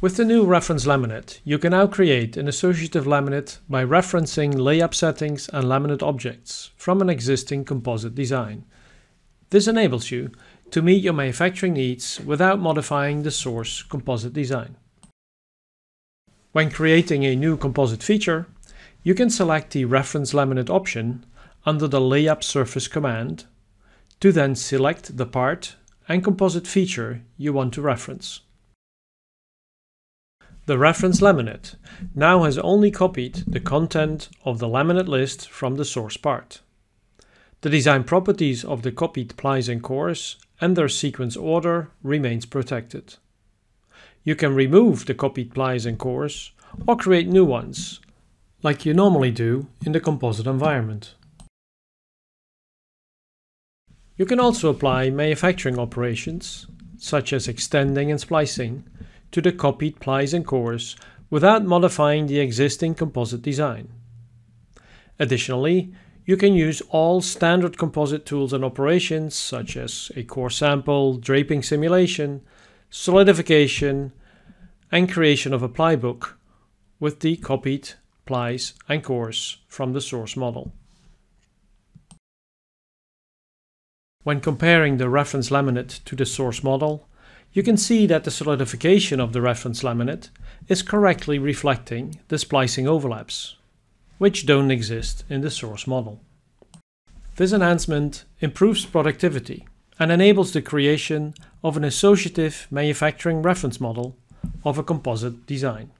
With the new reference laminate, you can now create an associative laminate by referencing layup settings and laminate objects from an existing composite design. This enables you to meet your manufacturing needs without modifying the source composite design. When creating a new composite feature, you can select the reference laminate option under the layup surface command to then select the part and composite feature you want to reference. The reference laminate now has only copied the content of the laminate list from the source part. The design properties of the copied plies and cores and their sequence order remains protected. You can remove the copied plies and cores or create new ones, like you normally do in the composite environment. You can also apply manufacturing operations, such as extending and splicing, to the copied plies and cores without modifying the existing composite design. Additionally, you can use all standard composite tools and operations such as a core sample, draping simulation, solidification, and creation of a ply book with the copied plies and cores from the source model. When comparing the reference laminate to the source model, you can see that the solidification of the reference laminate is correctly reflecting the splicing overlaps, which don't exist in the source model. This enhancement improves productivity and enables the creation of an associative manufacturing reference model of a composite design.